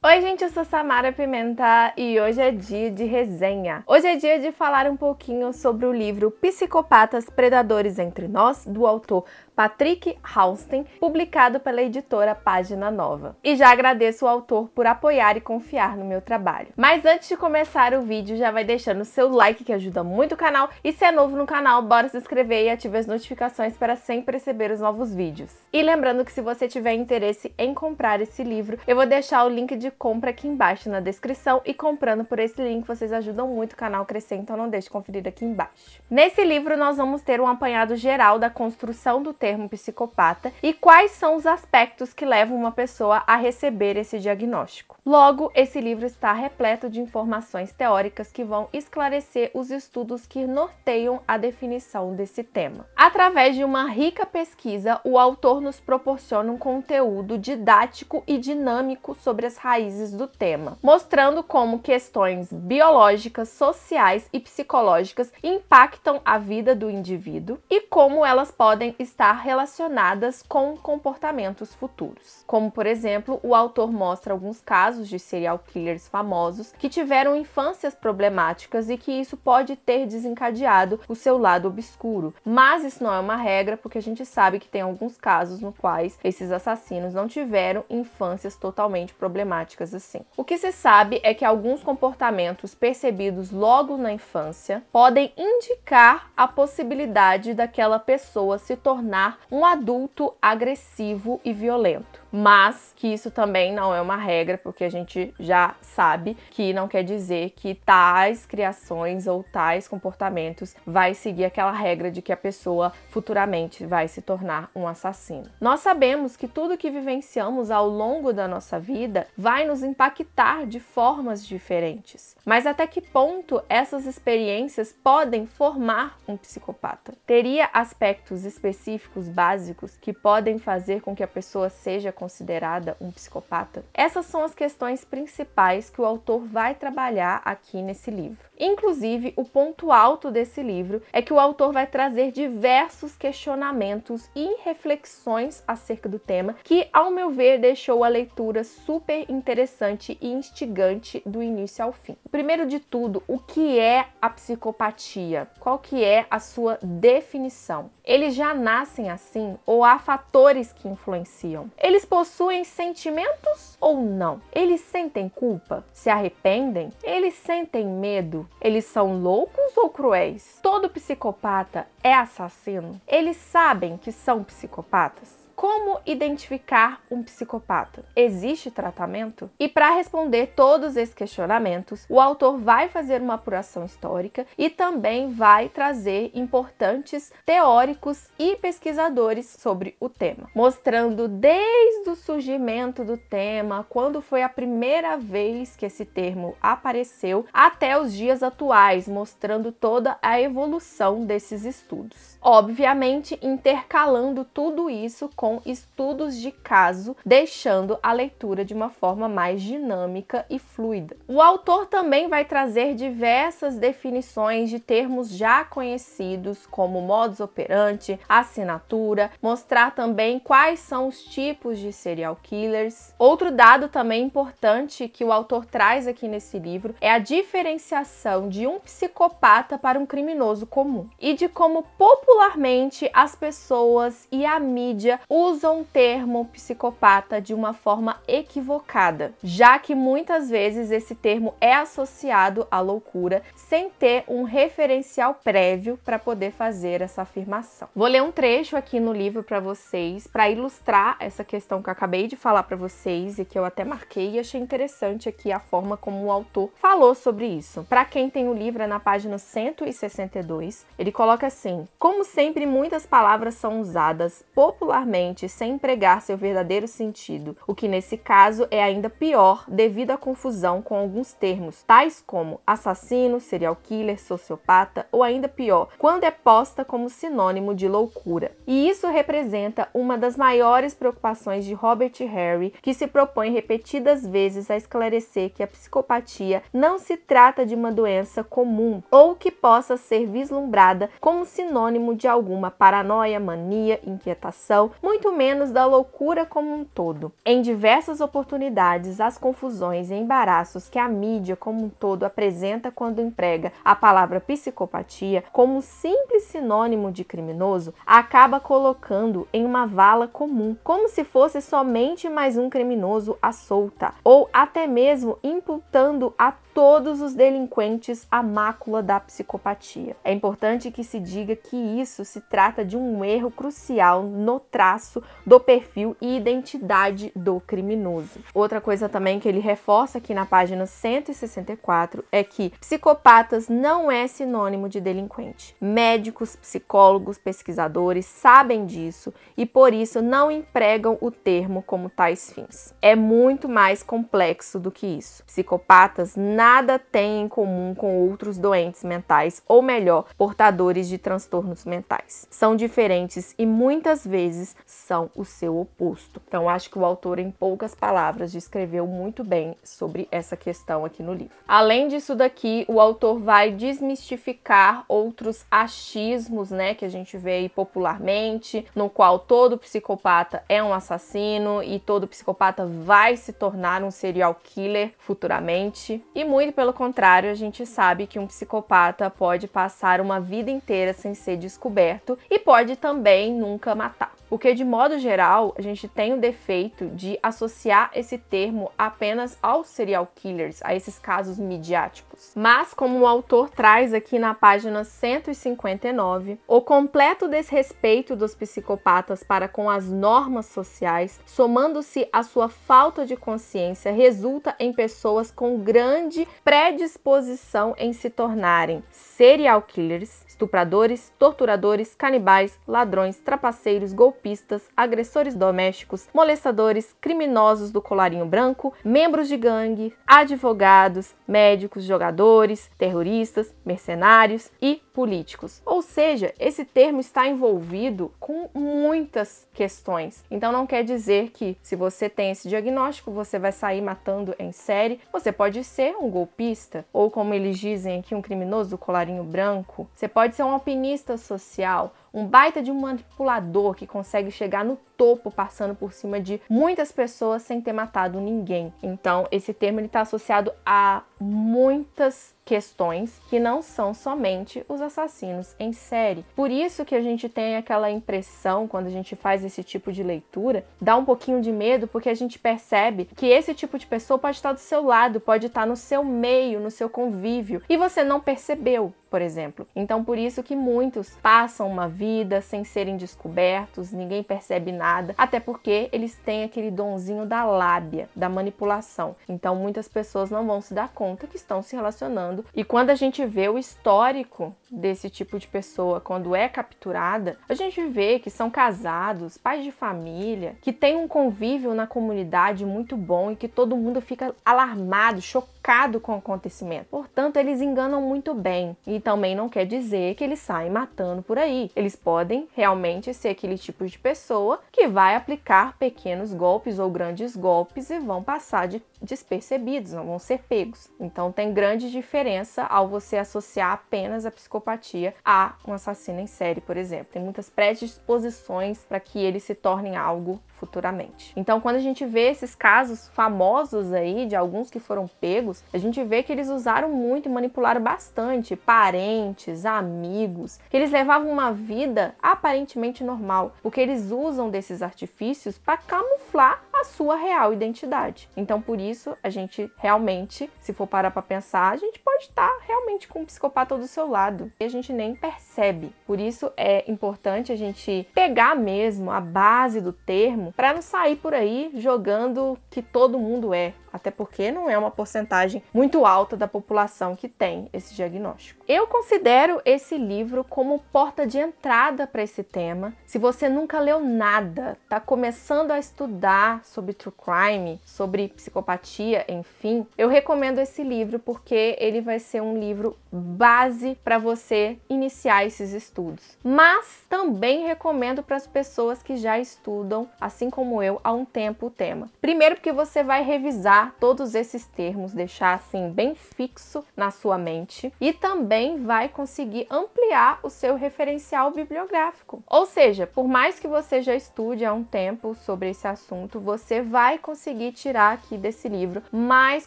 Oi gente, eu sou Samara Pimenta e hoje é dia de resenha. Hoje é dia de falar um pouquinho sobre o livro Psicopatas Predadores Entre Nós, do autor Patrick Hausten, publicado pela editora Página Nova. E já agradeço o autor por apoiar e confiar no meu trabalho. Mas antes de começar o vídeo, já vai deixando o seu like que ajuda muito o canal. E se é novo no canal, bora se inscrever e ative as notificações para sempre receber os novos vídeos. E lembrando que se você tiver interesse em comprar esse livro, eu vou deixar o link de compra aqui embaixo na descrição e comprando por esse link vocês ajudam muito o canal a crescer, então não deixe de conferir aqui embaixo. Nesse livro nós vamos ter um apanhado geral da construção do termo psicopata e quais são os aspectos que levam uma pessoa a receber esse diagnóstico. Logo, esse livro está repleto de informações teóricas que vão esclarecer os estudos que norteiam a definição desse tema. Através de uma rica pesquisa, o autor nos proporciona um conteúdo didático e dinâmico sobre as raízes do tema, mostrando como questões biológicas, sociais e psicológicas impactam a vida do indivíduo e como elas podem estar relacionadas com comportamentos futuros. Como, por exemplo, o autor mostra alguns casos de serial killers famosos que tiveram infâncias problemáticas e que isso pode ter desencadeado o seu lado obscuro. Mas isso não é uma regra, porque a gente sabe que tem alguns casos no quais esses assassinos não tiveram infâncias totalmente problemáticas assim. O que se sabe é que alguns comportamentos percebidos logo na infância podem indicar a possibilidade daquela pessoa se tornar um adulto agressivo e violento. Mas que isso também não é uma regra, porque a gente já sabe que não quer dizer que tais criações ou tais comportamentos vai seguir aquela regra de que a pessoa futuramente vai se tornar um assassino. Nós sabemos que tudo que vivenciamos ao longo da nossa vida vai nos impactar de formas diferentes. Mas até que ponto essas experiências podem formar um psicopata? Teria aspectos específicos básicos que podem fazer com que a pessoa seja considerada um psicopata? Essas são as questões principais que o autor vai trabalhar aqui nesse livro. Inclusive, o ponto alto desse livro é que o autor vai trazer diversos questionamentos e reflexões acerca do tema que, ao meu ver, deixou a leitura super interessante e instigante do início ao fim. Primeiro de tudo, o que é a psicopatia? Qual que é a sua definição? Eles já nascem assim ou há fatores que influenciam? Eles possuem sentimentos ou não? Eles sentem culpa? Se arrependem? Eles sentem medo? Eles são loucos ou cruéis? Todo psicopata é assassino? Eles sabem que são psicopatas? Como identificar um psicopata? Existe tratamento? E para responder todos esses questionamentos, o autor vai fazer uma apuração histórica e também vai trazer importantes teóricos e pesquisadores sobre o tema, mostrando desde o surgimento do tema, quando foi a primeira vez que esse termo apareceu, até os dias atuais, mostrando toda a evolução desses estudos. Obviamente, intercalando tudo isso com estudos de caso, deixando a leitura de uma forma mais dinâmica e fluida. O autor também vai trazer diversas definições de termos já conhecidos, como modus operandi, assinatura, mostrar também quais são os tipos de serial killers. Outro dado também importante que o autor traz aqui nesse livro é a diferenciação de um psicopata para um criminoso comum e de como popularmente as pessoas e a mídia usam o termo psicopata de uma forma equivocada, já que muitas vezes esse termo é associado à loucura sem ter um referencial prévio para poder fazer essa afirmação. Vou ler um trecho aqui no livro para vocês, para ilustrar essa questão que eu acabei de falar para vocês e que eu até marquei e achei interessante aqui a forma como o autor falou sobre isso. Para quem tem o livro, é na página 162, ele coloca assim: como sempre, muitas palavras são usadas popularmente sem empregar seu verdadeiro sentido, o que nesse caso é ainda pior devido à confusão com alguns termos, tais como assassino, serial killer, sociopata ou ainda pior, quando é posta como sinônimo de loucura. E isso representa uma das maiores preocupações de Robert Harry, que se propõe repetidas vezes a esclarecer que a psicopatia não se trata de uma doença comum ou que possa ser vislumbrada como sinônimo de alguma paranoia, mania, inquietação, muito muito menos da loucura como um todo. Em diversas oportunidades, as confusões e embaraços que a mídia como um todo apresenta quando emprega a palavra psicopatia como simples sinônimo de criminoso, acaba colocando em uma vala comum, como se fosse somente mais um criminoso à solta, ou até mesmo imputando a todos os delinquentes a mácula da psicopatia. É importante que se diga que isso se trata de um erro crucial no traço do perfil e identidade do criminoso. Outra coisa também que ele reforça aqui na página 164 é que psicopatas não é sinônimo de delinquente. Médicos, psicólogos, pesquisadores sabem disso e por isso não empregam o termo como tais fins. É muito mais complexo do que isso. Psicopatas nada têm em comum com outros doentes mentais, ou melhor, portadores de transtornos mentais. São diferentes e muitas vezes são o seu oposto. Então, acho que o autor, em poucas palavras, descreveu muito bem sobre essa questão aqui no livro. Além disso daqui, o autor vai desmistificar outros achismos, que a gente vê aí popularmente, no qual todo psicopata é um assassino e todo psicopata vai se tornar um serial killer futuramente. E muito pelo contrário, a gente sabe que um psicopata pode passar uma vida inteira sem ser descoberto e pode também nunca matar. Porque, de modo geral, a gente tem o defeito de associar esse termo apenas aos serial killers, a esses casos midiáticos. Mas, como o autor traz aqui na página 159, o completo desrespeito dos psicopatas para com as normas sociais, somando-se à sua falta de consciência, resulta em pessoas com grande predisposição em se tornarem serial killers, estupradores, torturadores, canibais, ladrões, trapaceiros, golpistas, agressores domésticos, molestadores, criminosos do colarinho branco, membros de gangue, advogados, médicos, jogadores, terroristas, mercenários e políticos. Ou seja, esse termo está envolvido com muitas questões. Então não quer dizer que se você tem esse diagnóstico, você vai sair matando em série. Você pode ser um golpista, ou como eles dizem aqui, um criminoso do colarinho branco. Você pode ser um alpinista social, um baita de um manipulador que consegue chegar no topo passando por cima de muitas pessoas sem ter matado ninguém. Então, esse termo está associado a muitas questões que não são somente os assassinos em série. Por isso que a gente tem aquela impressão, quando a gente faz esse tipo de leitura, dá um pouquinho de medo, porque a gente percebe que esse tipo de pessoa pode estar do seu lado, pode estar no seu meio, no seu convívio, e você não percebeu, por exemplo. Então, por isso que muitos passam uma vida sem serem descobertos, ninguém percebe nada, até porque eles têm aquele donzinho da lábia, da manipulação. Então, muitas pessoas não vão se dar conta que estão se relacionando. E quando a gente vê o histórico desse tipo de pessoa, quando é capturada, a gente vê que são casados, pais de família, que tem um convívio na comunidade muito bom e que todo mundo fica alarmado, chocado com o acontecimento. Portanto, eles enganam muito bem. E também não quer dizer que eles saem matando por aí. Eles podem realmente ser aquele tipo de pessoa que vai aplicar pequenos golpes ou grandes golpes e vão passar despercebidos, não vão ser pegos. Então tem grande diferença ao você associar apenas a psicopatia a um assassino em série, por exemplo. Tem muitas predisposições para que eles se tornem algo futuramente. Então, quando a gente vê esses casos famosos aí, de alguns que foram pegos, a gente vê que eles usaram muito e manipularam bastante parentes, amigos, que eles levavam uma vida aparentemente normal, porque eles usam desses artifícios para camuflar a sua real identidade. Então, por isso, a gente realmente, se for parar para pensar, a gente pode estar realmente com um psicopata do seu lado e a gente nem percebe. Por isso, é importante a gente pegar mesmo a base do termo para não sair por aí jogando que todo mundo é. Até porque não é uma porcentagem muito alta da população que tem esse diagnóstico. Eu considero esse livro como porta de entrada para esse tema. Se você nunca leu nada, está começando a estudar sobre true crime, sobre psicopatia, enfim, eu recomendo esse livro porque ele vai ser um livro base para você iniciar esses estudos. Mas também recomendo para as pessoas que já estudam, assim como eu, há um tempo o tema. Primeiro porque você vai revisar anotar todos esses termos, deixar assim bem fixo na sua mente e também vai conseguir ampliar o seu referencial bibliográfico. Ou seja, por mais que você já estude há um tempo sobre esse assunto, você vai conseguir tirar aqui desse livro mais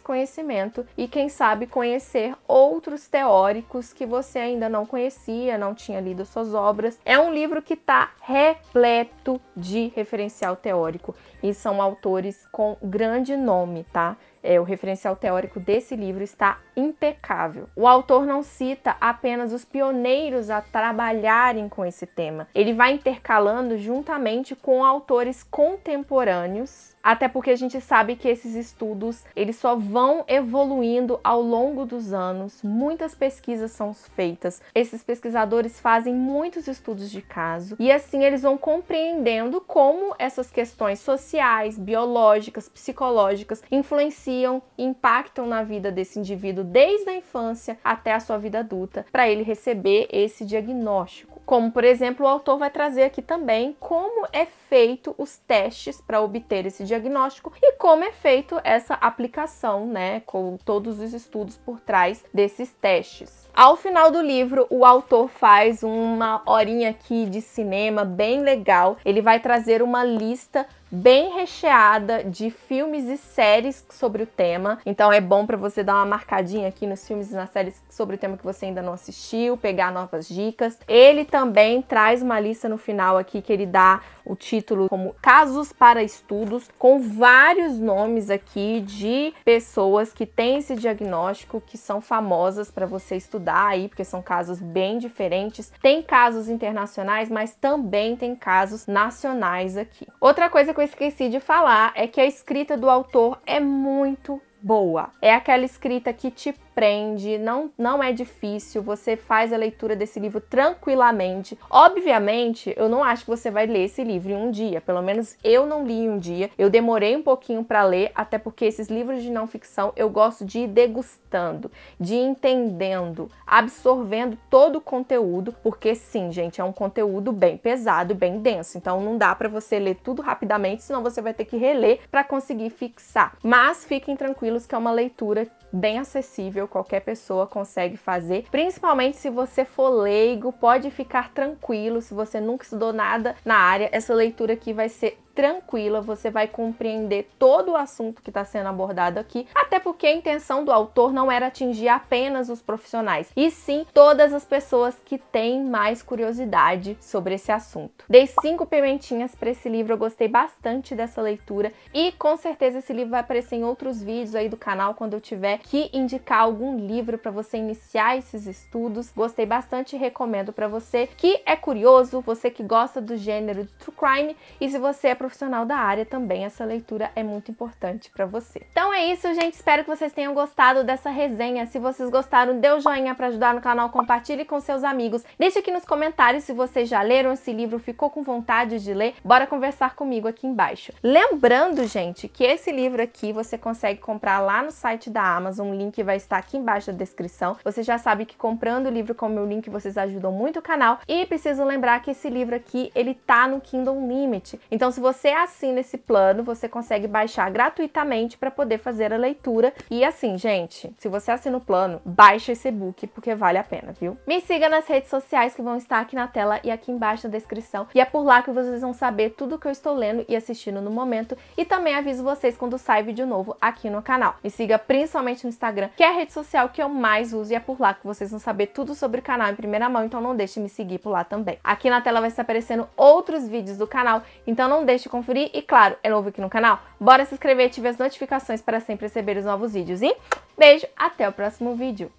conhecimento e, quem sabe, conhecer outros teóricos que você ainda não conhecia, não tinha lido suas obras. É um livro que está repleto de referencial teórico e são autores com grande nome, tá? O referencial teórico desse livro está impecável. O autor não cita apenas os pioneiros a trabalharem com esse tema. Ele vai intercalando juntamente com autores contemporâneos, até porque a gente sabe que esses estudos eles só vão evoluindo ao longo dos anos. Muitas pesquisas são feitas. Esses pesquisadores fazem muitos estudos de caso e assim eles vão compreendendo como essas questões sociais, biológicas, psicológicas influenciam e impactam na vida desse indivíduo desde a infância até a sua vida adulta, para ele receber esse diagnóstico. Como, por exemplo, o autor vai trazer aqui também como é feito os testes para obter esse diagnóstico e como é feito essa aplicação, né, com todos os estudos por trás desses testes. Ao final do livro, o autor faz uma horinha aqui de cinema bem legal. Ele vai trazer uma lista bem recheada de filmes e séries sobre o tema. Então é bom para você dar uma marcadinha aqui nos filmes e nas séries sobre o tema que você ainda não assistiu, pegar novas dicas. Ele também traz uma lista no final aqui que ele dá o título como Casos para Estudos, com vários nomes aqui de pessoas que têm esse diagnóstico, que são famosas para você estudar aí, porque são casos bem diferentes. Tem casos internacionais, mas também tem casos nacionais aqui. Outra coisa que eu esqueci de falar é que a escrita do autor é muito boa. É aquela escrita que te prende, não é difícil, você faz a leitura desse livro tranquilamente. Obviamente, eu não acho que você vai ler esse livro em um dia, pelo menos eu não li em um dia, eu demorei um pouquinho para ler, até porque esses livros de não ficção eu gosto de ir degustando, de ir entendendo, absorvendo todo o conteúdo, porque sim, gente, é um conteúdo bem pesado, bem denso, então não dá para você ler tudo rapidamente, senão você vai ter que reler para conseguir fixar. Mas fiquem tranquilos que é uma leitura bem acessível, qualquer pessoa consegue fazer, principalmente se você for leigo, pode ficar tranquilo, se você nunca estudou nada na área, essa leitura aqui vai ser tranquila, você vai compreender todo o assunto que está sendo abordado aqui, até porque a intenção do autor não era atingir apenas os profissionais, e sim todas as pessoas que têm mais curiosidade sobre esse assunto. Dei 5 pimentinhas para esse livro, eu gostei bastante dessa leitura e com certeza esse livro vai aparecer em outros vídeos aí do canal quando eu tiver que indicar algum livro para você iniciar esses estudos. Gostei bastante e recomendo para você que é curioso, você que gosta do gênero de True Crime, e se você é profissional da área também, essa leitura é muito importante para você. Então é isso, gente, espero que vocês tenham gostado dessa resenha. Se vocês gostaram, dê o joinha para ajudar no canal, compartilhe com seus amigos, deixe aqui nos comentários se vocês já leram esse livro, ficou com vontade de ler, bora conversar comigo aqui embaixo. Lembrando, gente, que esse livro aqui você consegue comprar lá no site da Amazon, o link vai estar aqui embaixo da descrição. Você já sabe que comprando o livro com o meu link vocês ajudam muito o canal, e preciso lembrar que esse livro aqui, ele tá no Kindle Unlimited, então se você assina esse plano, você consegue baixar gratuitamente para poder fazer a leitura. E assim, gente, se você assina o plano, baixa esse e-book porque vale a pena, viu? Me siga nas redes sociais que vão estar aqui na tela e aqui embaixo na descrição, e é por lá que vocês vão saber tudo que eu estou lendo e assistindo no momento, e também aviso vocês quando sai vídeo novo aqui no canal. Me siga principalmente no Instagram, que é a rede social que eu mais uso, e é por lá que vocês vão saber tudo sobre o canal em primeira mão, então não deixe de me seguir por lá também. Aqui na tela vai estar aparecendo outros vídeos do canal, então não deixe de conferir, e claro, é novo aqui no canal? Bora se inscrever e ative as notificações para sempre receber os novos vídeos, e beijo, até o próximo vídeo!